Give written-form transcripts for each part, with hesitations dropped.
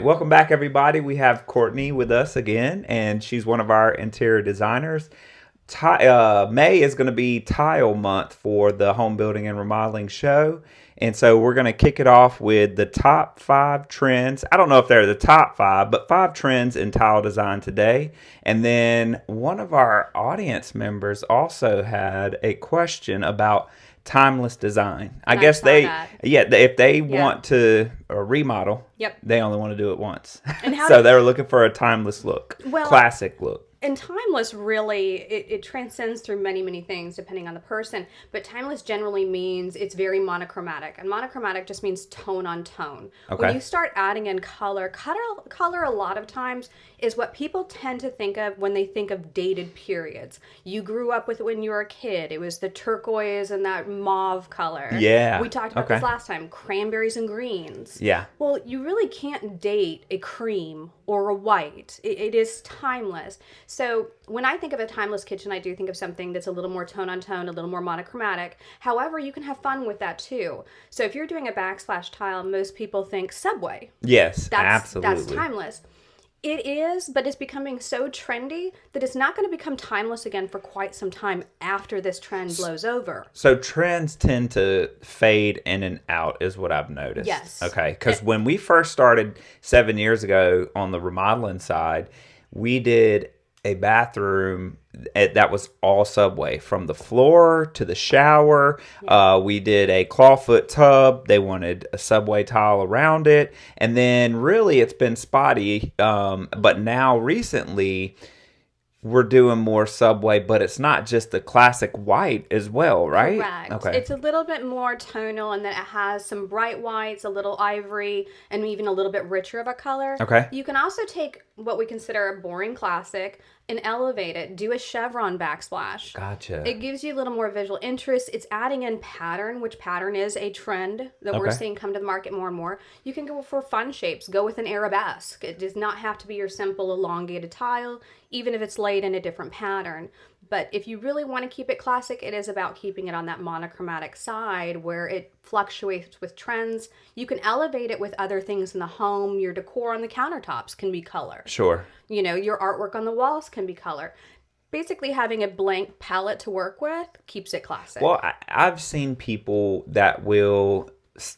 Welcome back, everybody. We have Courtney with us again, and she's one of our interior designers. May is going to be tile month for the home building and remodeling show. And so we're going to kick it off with the top 5 trends. I don't know if they're the top 5, but 5 trends in tile design today. And then one of our audience members also had a question about timeless design. I guess if they want to remodel, they only want to do it once. And so they were looking for a timeless look, classic look. And timeless really, it transcends through many, many things depending on the person. But timeless generally means it's very monochromatic. And monochromatic just means tone on tone. Okay. When you start adding in color a lot of times is what people tend to think of when they think of dated periods. You grew up with it when you were a kid. It was the turquoise and that mauve color. Yeah. We talked about this last time, cranberries and greens. Yeah. Well, you really can't date a cream or a white. It is timeless. So when I think of a timeless kitchen, I do think of something that's a little more tone on tone, a little more monochromatic. However, you can have fun with that too. So if you're doing a backsplash tile, most people think Subway. Yes, absolutely. That's timeless. It is, but it's becoming so trendy that it's not going to become timeless again for quite some time after this trend blows over. So trends tend to fade in and out is what I've noticed. Yes. Okay, because when we first started 7 years ago on the remodeling side, we did a bathroom that was all Subway, from the floor to the shower. Yeah. We did a clawfoot tub. They wanted a Subway tile around it. And then really it's been spotty. But now recently we're doing more Subway, but it's not just the classic white as well, right? Correct. Okay. It's a little bit more tonal in that it has some bright whites, a little ivory, and even a little bit richer of a color. Okay. You can also take what we consider a boring classic and elevate it. Do a chevron backsplash. Gotcha. It gives you a little more visual interest. It's adding in pattern, which pattern is a trend that we're seeing come to the market more and more. You can go for fun shapes. Go with an arabesque. It does not have to be your simple elongated tile, even if it's laid in a different pattern. But if you really want to keep it classic, it is about keeping it on that monochromatic side where it fluctuates with trends. You can elevate it with other things in the home. Your decor on the countertops can be color. Sure. You know, your artwork on the walls can be color. Basically, having a blank palette to work with keeps it classic. Well, I've seen people that will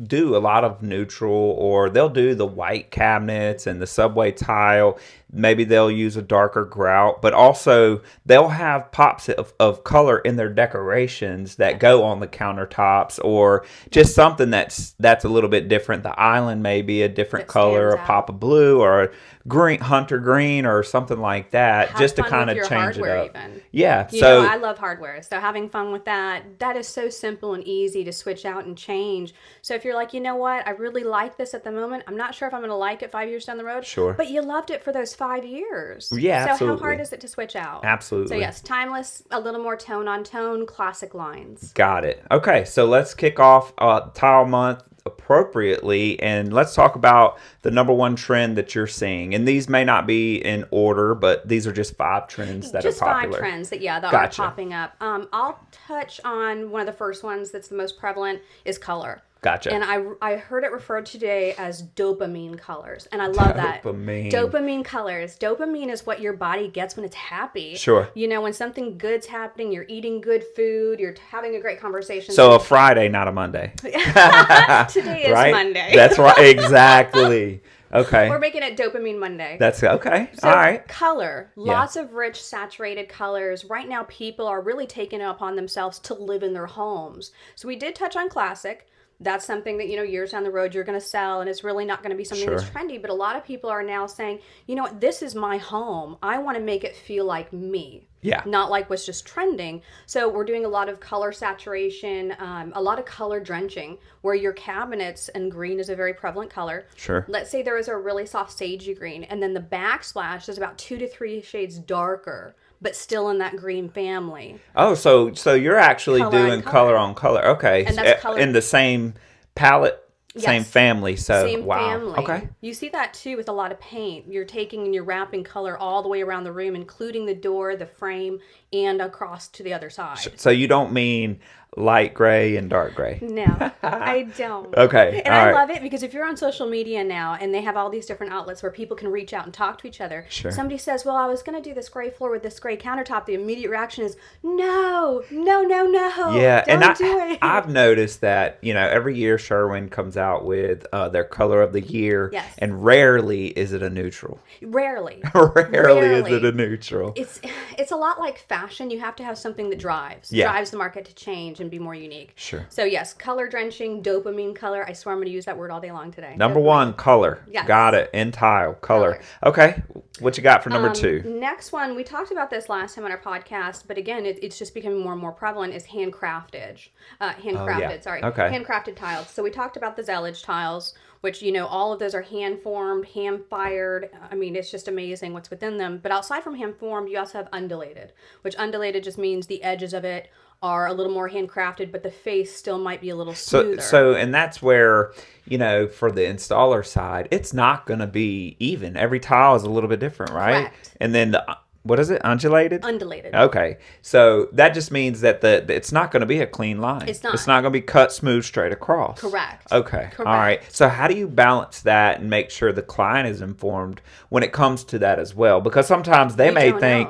do a lot of neutral, or they'll do the white cabinets and the Subway tile. Maybe they'll use a darker grout, but also they'll have pops of color in their decorations that go on the countertops, or just something that's a little bit different. The island may be a different color, a pop of blue, or a green, hunter green, or something like that, have just to fun kind of with your change it hardware up. Even. Yeah, you know, I love hardware, so having fun with that is so simple and easy to switch out and change. So if you're like, you know what, I really like this at the moment, I'm not sure if I'm going to like it 5 years down the road. Sure. But you loved it for those 5 years. Yeah, so absolutely. how hard is it to switch out? Absolutely. So yes, timeless, a little more tone on tone, classic lines. Got it. Okay, so let's kick off Tile Month appropriately, and let's talk about the number 1 trend that you're seeing. And these may not be in order, but these are just 5 trends that are popular. Just 5 trends that Gotcha. are popping up. I'll touch on one of the first ones that's the most prevalent is color. Gotcha. And I heard it referred today as dopamine colors. And I love that. Dopamine colors. Dopamine is what your body gets when it's happy. Sure. You know, when something good's happening, you're eating good food, you're having a great conversation. So a Friday, not a Monday. Today is right? Monday. That's right. Exactly. Okay. We're making it Dopamine Monday. That's okay. So, all right. Color. Lots of rich, saturated colors. Right now, people are really taking it upon themselves to live in their homes. So we did touch on classic. That's something that, you know, years down the road you're going to sell, and it's really not going to be something that's trendy. But a lot of people are now saying, you know what, this is my home. I want to make it feel like me. Yeah. Not like what's just trending. So we're doing a lot of color saturation, a lot of color drenching, where your cabinets, and green is a very prevalent color. Sure. Let's say there is a really soft sagey green, and then the backsplash is about 2 to 3 shades darker, but still in that green family. Oh, so you're actually doing color on color. Okay. And that's color in the same palette, yes. Same family. So same wow. family. Okay. You see that too with a lot of paint. You're taking and you're wrapping color all the way around the room, including the door, the frame, and across to the other side. So you don't mean light gray and dark gray? No, I don't. Okay, And all I right. love it because if you're on social media now and they have all these different outlets where people can reach out and talk to each other, Sure. somebody says, well, I was going to do this gray floor with this gray countertop. The immediate reaction is, no, no, no, no. Yeah, and Don't do it. I've noticed that, every year Sherwin comes out with their color of the year, Yes. and rarely is it a neutral. Rarely. Rarely is it a neutral. It's a lot like fashion. You have to have something that drives Yeah. the market to change and be more unique. Sure. So yes, color drenching, dopamine color. I swear I'm going to use that word all day long today. Number Dopamine. one, color. Yes. Got it. In tile, color. Okay, what you got for number two? Next one, we talked about this last time on our podcast, but again, it's just becoming more and more prevalent, is handcrafted. Okay. Handcrafted tiles. So we talked about the Zellage tiles, which, all of those are hand-formed, hand-fired. I mean, it's just amazing what's within them. But outside from hand-formed, you also have undulated, which undulated just means the edges of it are a little more handcrafted, but the face still might be a little smoother. And that's where, for the installer side, it's not going to be even. Every tile is a little bit different, right? Correct. And then what is it? Undulated? Undulated. Okay. So that just means that it's not going to be a clean line. It's not. It's not going to be cut smooth straight across. Correct. Okay. Correct. All right. So how do you balance that and make sure the client is informed when it comes to that as well? Because sometimes they may think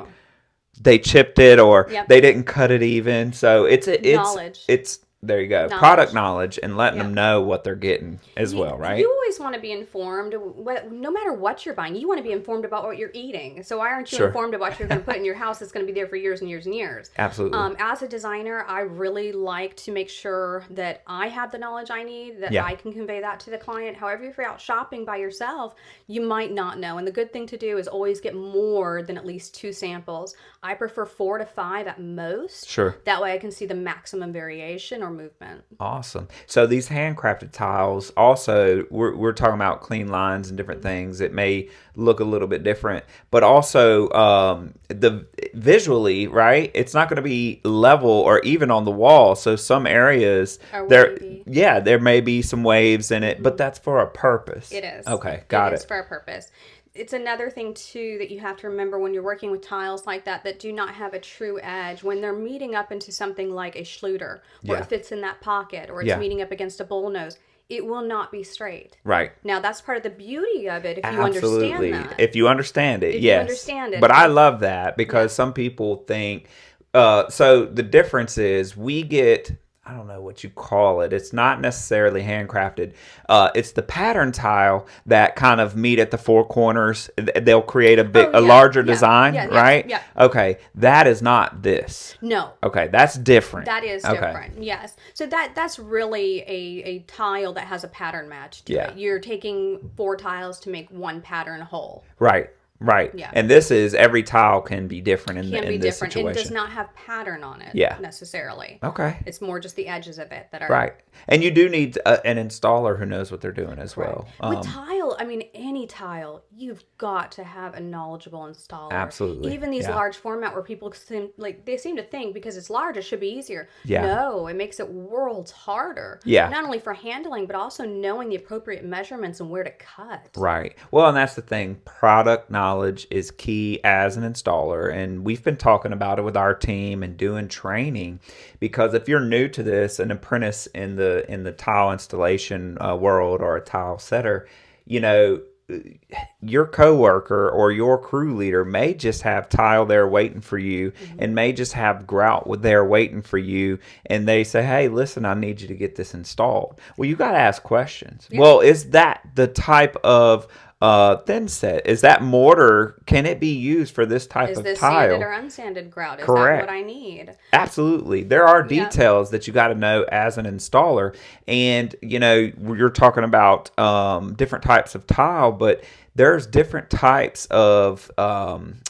they chipped it or they didn't cut it even. So it's knowledge. There you go. Knowledge. Product knowledge and letting them know what they're getting as well, right? You always want to be informed. No matter what you're buying, you want to be informed about what you're eating. So why aren't you informed about what you're going to put in your house that's going to be there for years and years and years? Absolutely. As a designer, I really like to make sure that I have the knowledge I need, that I can convey that to the client. However, if you're out shopping by yourself, you might not know. And the good thing to do is always get more than at least 2 samples. I prefer 4 to 5 at most. Sure. That way I can see the maximum variation or movement. Awesome. So these handcrafted tiles also, we're talking about clean lines and different things. It may look a little bit different, but also the visually, right? It's not going to be level or even on the wall. So some areas there may be some waves in it, but that's for a purpose. It is. Okay, got it. It's for a purpose. It's another thing, too, that you have to remember when you're working with tiles like that do not have a true edge. When they're meeting up into something like a Schluter, where it fits in that pocket, or it's meeting up against a bullnose, it will not be straight. Right. Now, that's part of the beauty of it, if you understand that. If you understand it, if yes. you understand it. But I love that because some people think, so the difference is we get... I don't know what you call it. It's not necessarily handcrafted. It's the pattern tile that kind of meet at the 4 corners. They'll create a larger design, right? Yeah. Okay, that is not this. No. Okay, that's different. That is different. Yes. So that's really a tile that has a pattern match to it. You're taking 4 tiles to make one pattern whole. Right. Right. Yeah. And this is every tile can be different in this situation. It does not have pattern on it necessarily. Okay. It's more just the edges of it that are... Right. And you do need an installer who knows what they're doing as well. With tile, I mean, any tile, you've got to have a knowledgeable installer. Absolutely. Even these large format where people seem to think because it's large, it should be easier. Yeah. No, it makes it worlds harder. Yeah. Not only for handling, but also knowing the appropriate measurements and where to cut. Right. Well, and that's the thing. Product knowledge is key as an installer. And we've been talking about it with our team and doing training because if you're new to this, an apprentice in the tile installation world or a tile setter, your coworker or your crew leader may just have tile there waiting for you and may just have grout there waiting for you, and they say, hey, listen, I need you to get this installed. Well, you got to ask questions. Well, is that the type of thin set? Is that mortar? Can it be used for this type of tile? Is this sanded or unsanded grout? Is Correct. that what I need? Absolutely. There are details that you got to know as an installer. And, you're talking about different types of tile, but there's different types of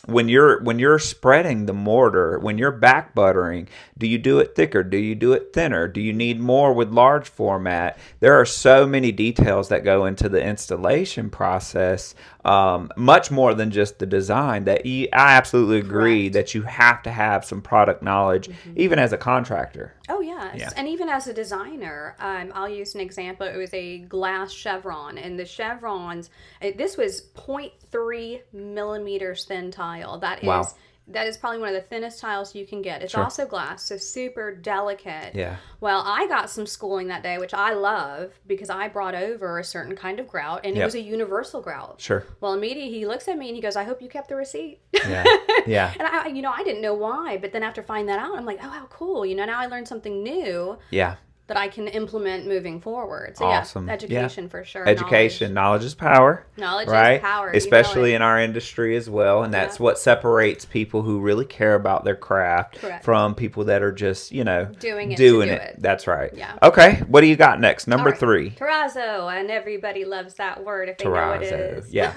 when you're spreading the mortar, when you're back buttering, do you do it thicker? Do you do it thinner? Do you need more with large format? There are so many details that go into the installation process, much more than just the design. I absolutely agree that you have to have some product knowledge, even as a contractor. Oh, yes. Yeah. And even as a designer, I'll use an example. It was a glass chevron, and the chevrons, this was 0.3 millimeters thin tile. That is That is probably one of the thinnest tiles you can get. It's Sure. also glass, so super delicate. Yeah. Well, I got some schooling that day, which I love because I brought over a certain kind of grout, and it Yep. was a universal grout. Sure. Well, immediately he looks at me and he goes, "I hope you kept the receipt." Yeah. Yeah. And I didn't know why, but then after finding that out, I'm like, "Oh, how cool!" Now I learned something new Yeah. that I can implement moving forward. So Awesome. yeah, education for sure. Education, knowledge is power. Knowledge right? is power. Especially in our industry as well. And that's what separates people who really care about their craft Correct. from people that are just, doing it. That's right. Yeah. Okay. What do you got next? Number 3. Terrazzo, and everybody loves that word if they know what it is. Yeah.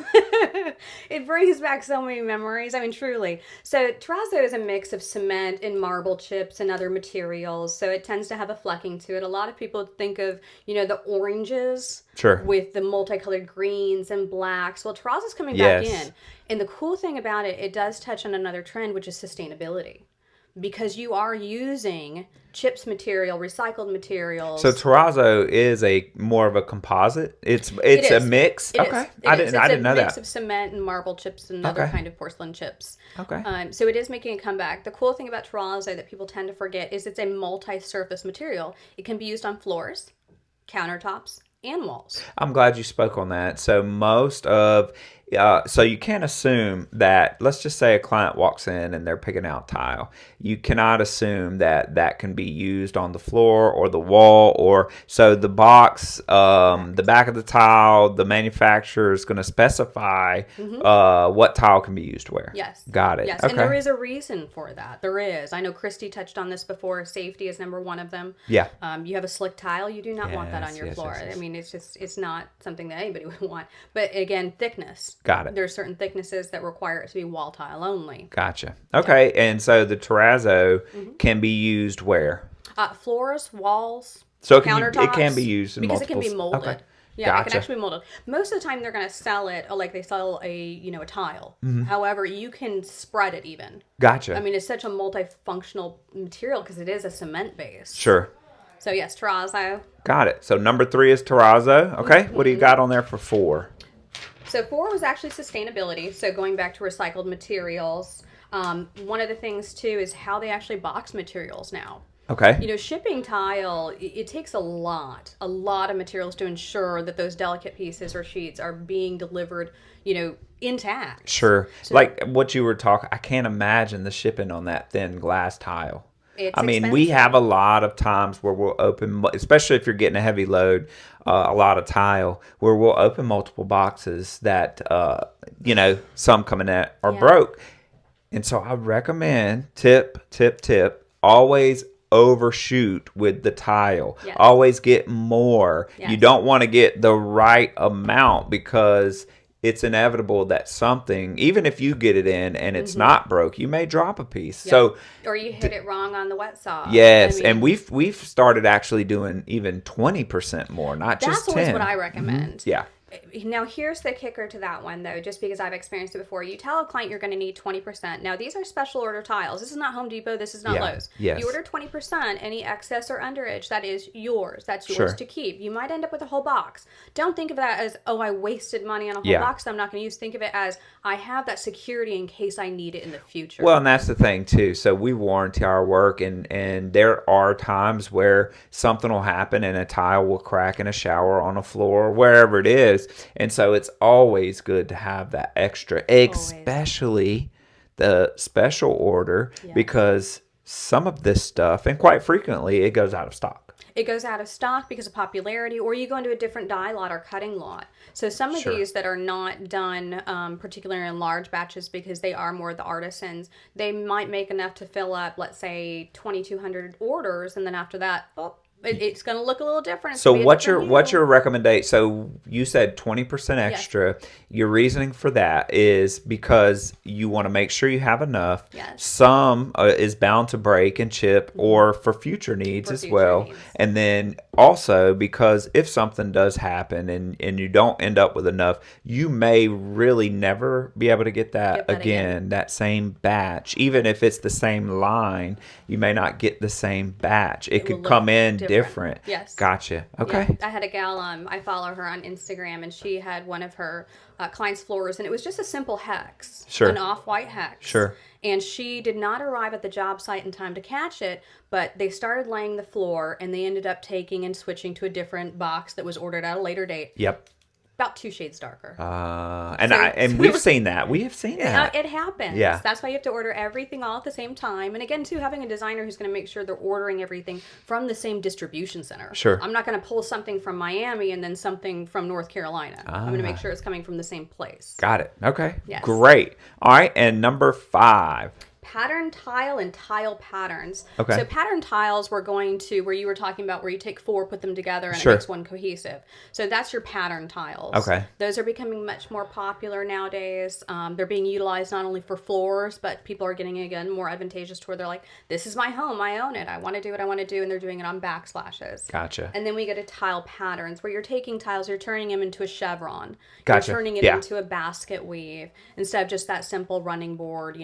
It brings back so many memories. I mean, truly. So terrazzo is a mix of cement and marble chips and other materials. So it tends to have a flecking to it. A lot of people think of, the oranges Sure. with the multicolored greens and blacks. Well, terrazzo's coming back in. And the cool thing about it, it does touch on another trend, which is sustainability. Because you are using chips material, recycled materials. So terrazzo is more of a composite. It's a mix. Okay, I didn't know that. It's a mix of cement and marble chips and other kind of porcelain chips. Okay. So it is making a comeback. The cool thing about terrazzo that people tend to forget is it's a multi-surface material. It can be used on floors, countertops, and walls. I'm glad you spoke on that. So so you can't assume that, let's just say a client walks in and they're picking out tile. You cannot assume that can be used on the floor or the wall, so the box, the back of the tile, the manufacturer is going to specify what tile can be used where. Yes. Got it. Yes, okay. And there is a reason for that. There is. I know Christy touched on this before. Safety is number one of them. Yeah. You have a slick tile, you do not want that on your floor. Yes. I mean, it's not something that anybody would want. But again, thickness. Got it. There are certain thicknesses that require it to be wall tile only. Gotcha. Okay, and so the terrazzo can be used where? Floors, walls, so countertops. It can be used in because multiple... it can be molded. Okay. Yeah, Gotcha. It can actually be molded. Most of the time, they're going to sell it like they sell a tile. However, you can spread it even. Gotcha. I mean, it's such a multifunctional material because it is a cement base. Sure. So yes, terrazzo. Got it. So number 3 is terrazzo. Okay. What do you got on there for 4? So 4 was actually sustainability. So going back to recycled materials. One of the things too is how they actually box materials now. Okay. Shipping tile, it takes a lot of materials to ensure that those delicate pieces or sheets are being delivered, intact. Sure. So, like what you were talking, I can't imagine the shipping on that thin glass tile. It's I mean, expensive. we have a lot of times where we'll open, especially if you're getting a heavy load, a lot of tile, where we'll open multiple boxes that, some coming in are broke. And so I recommend, tip, always overshoot with the tile. Yes. Always get more. Yes. You don't want to get the right amount because it's inevitable that something, even if you get it in and it's not broke, you may drop a piece. Yep. So, or you hit it wrong on the wet saw. yes, and we've started actually doing even 20% more, not just 10. That's always what I recommend. Yeah. Now, here's the kicker to that one, though, just because I've experienced it before. You tell a client you're going to need 20%. Now, these are special order tiles. This is not Home Depot. This is not Lowe's. Yes. You order 20%. Any excess or underage, that is yours. That's yours to keep. You might end up with a whole box. Don't think of that as, I wasted money on a whole box that I'm not going to use. Think of it as, I have that security in case I need it in the future. Well, and that's the thing, too. So we warranty our work, and there are times where something will happen and a tile will crack in a shower, on a floor, wherever it is. And so it's always good to have that extra, especially the special order, because some of this stuff, and quite frequently, it goes out of stock. It goes out of stock because of popularity, or you go into a different dye lot or cutting lot. So some of these that are not done particularly in large batches because they are more the artisans, they might make enough to fill up, let's say, 2,200 orders, and then after that, it's going to look a little different. So what's your recommendation? So you said 20% extra. Yes. Your reasoning for that is because you want to make sure you have enough. Yes. Some is bound to break and chip, or for future needs as well. And then also because if something does happen and you don't end up with enough, you may really never be able to get that again, that same batch. Even if it's the same line, you may not get the same batch. It could come in different. Yes. Gotcha. Okay. Yeah. I had a gal, I follow her on Instagram, and she had one of her clients' floors, and it was just a simple hex, Sure. an off-white hex. Sure. And she did not arrive at the job site in time to catch it, but they started laying the floor, and they ended up taking and switching to a different box that was ordered at a later date. Yep. About 2 shades darker. And we've seen that. We have seen that. It happens. Yeah. That's why you have to order everything all at the same time. And again, too, having a designer who's going to make sure they're ordering everything from the same distribution center. Sure. I'm not going to pull something from Miami and then something from North Carolina. I'm going to make sure it's coming from the same place. Got it. Okay. Yes. Great. All right. And number 5. Pattern tile and tile patterns. Okay. So pattern tiles we're going to, where you were talking about where you take 4, put them together, and Sure. it makes one cohesive. So that's your pattern tiles. Okay. Those are becoming much more popular nowadays. They're being utilized not only for floors, but people are getting, again, more advantageous to where they're like, this is my home, I own it, I want to do what I want to do, and they're doing it on backslashes. Gotcha. And then we go to tile patterns, where you're taking tiles, you're turning them into a chevron. Gotcha. You're turning it Yeah. into a basket weave instead of just that simple running board,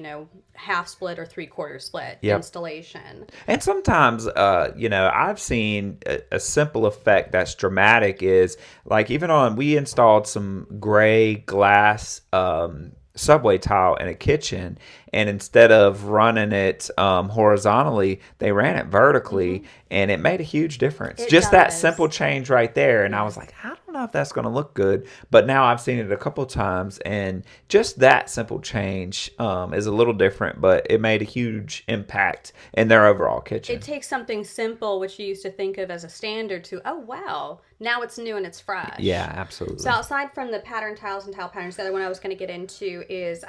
half split or 3/4 split Yep. installation. And sometimes, I've seen a simple effect that's dramatic is like we installed some gray glass subway tile in a kitchen, and instead of running it horizontally, they ran it vertically, and it made a huge difference. It Just that does. simple change right there. And I was like, I don't know if that's going to look good, but now I've seen it a couple times, and just that simple change is a little different, but it made a huge impact in their overall kitchen. It takes something simple, which you used to think of as a standard, to, oh, wow, now it's new and it's fresh. Yeah, absolutely. So outside from the pattern tiles and tile patterns, the other one I was going to get into is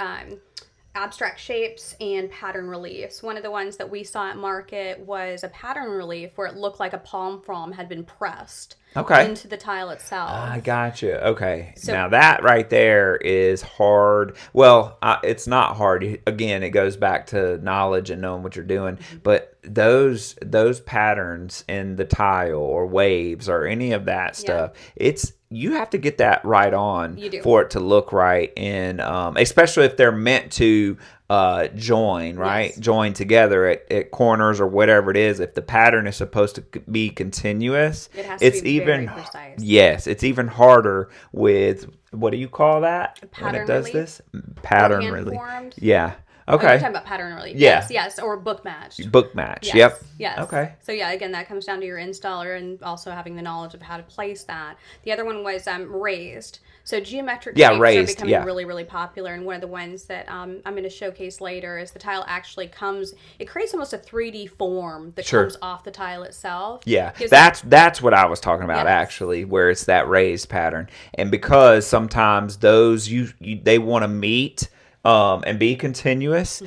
abstract shapes and pattern reliefs. One of the ones that we saw at market was a pattern relief where it looked like a palm frond had been pressed into the tile itself. I gotcha. Okay. So- now that right there is hard. Well, it's not hard. Again, it goes back to knowledge and knowing what you're doing. But those patterns in the tile or waves or any of that stuff, you have to get that right on for it to look right, and especially if they're meant to join, right? Yes. Join together at corners or whatever it is. If the pattern is supposed to be continuous, It has to it's be even very precise. Yes, it's even harder with, what do you call that when Pattern it does relief? this? Pattern Or relief. hand-formed? Yeah. Oh, Okay. you're talking about pattern relief. Yeah. Yes, or book matched. Book match. Yes, Yep. Yes. Okay. So yeah, again, that comes down to your installer and also having the knowledge of how to place that. The other one was raised. So geometric shapes raised, are becoming yeah. really, really popular. And one of the ones that I'm going to showcase later is the tile actually it creates almost a 3D form that Sure. comes off the tile itself. Yeah, Gives that's what I was talking about, Yes. actually, where it's that raised pattern, and because sometimes those they want to meet and be continuous.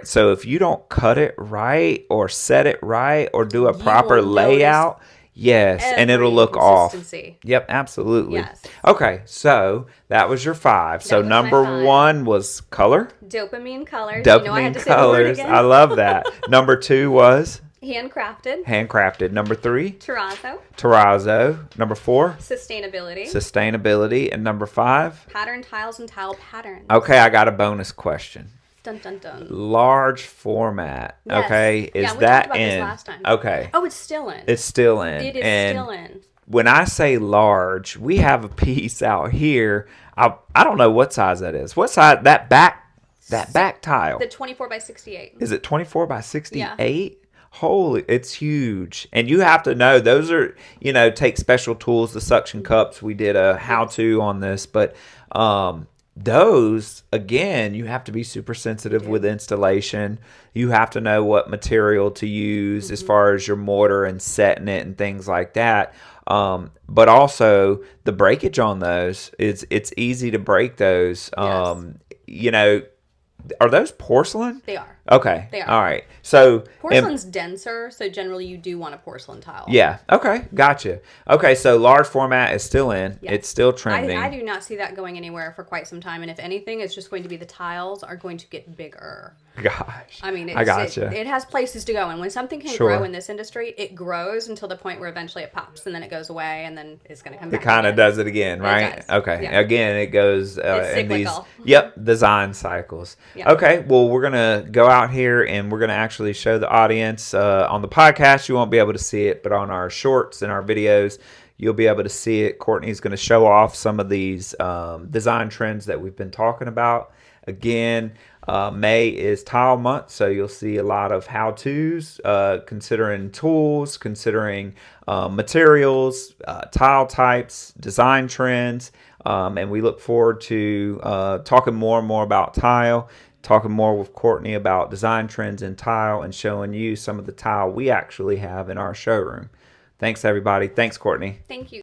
So if you don't cut it right or set it right or do a proper will notice layout, yes, and it'll every look off. inconsistency. Yep, absolutely. Yes. Okay, so that was your 5. So was my number 5. 1 was color. Dopamine colors. Dopamine You know I had to say the word colors. again. I love that. Number 2 was Handcrafted. handcrafted. Number 3, Terrazzo. terrazzo. Number 4, Sustainability. sustainability. And number 5, Pattern tiles and tile patterns. okay, I got a bonus question. Dun dun dun. Large format. Yes. Okay, Yeah, is we that talked about this in? last time. Okay, Oh, it's still in. it's still in. It is And still in. when I say large, we have a piece out here. I don't know what size that is. What size that back tile? The 24 by 68. Is it 24 by 68? Holy, it's huge. And you have to know, those are, take special tools, the suction cups. We did a how-to on this, but those, again, you have to be super sensitive with installation. You have to know what material to use as far as your mortar and setting it and things like that. But also the breakage on those, it's easy to break those. Yes. Are those porcelain? They are. Okay. They are. All right. So Porcelain's denser, so generally you do want a porcelain tile. yeah. Okay. Gotcha. Okay. So large format is still in. Yes. It's still trending. I do not see that going anywhere for quite some time. And if anything, it's just going to be the tiles are going to get bigger. Gosh. I mean, I gotcha. it has places to go. And when something can Sure. grow in this industry, it grows until the point where eventually it pops and then it goes away and then it's going to come back. It kind of again. does it again, right? does. Okay. Yeah. Again, it goes It's in these cyclical. design cycles. Yeah. Okay. Well, we're gonna go out here and we're gonna actually show the audience on the podcast. You won't be able to see it, but on our shorts and our videos, you'll be able to see it. Courtney's going to show off some of these design trends that we've been talking about. Again, May is tile month, so you'll see a lot of how-tos, considering tools, considering materials, tile types, design trends, and we look forward to talking more and more about tile, talking more with Courtney about design trends in tile, and showing you some of the tile we actually have in our showroom. Thanks, everybody. Thanks, Courtney. Thank you.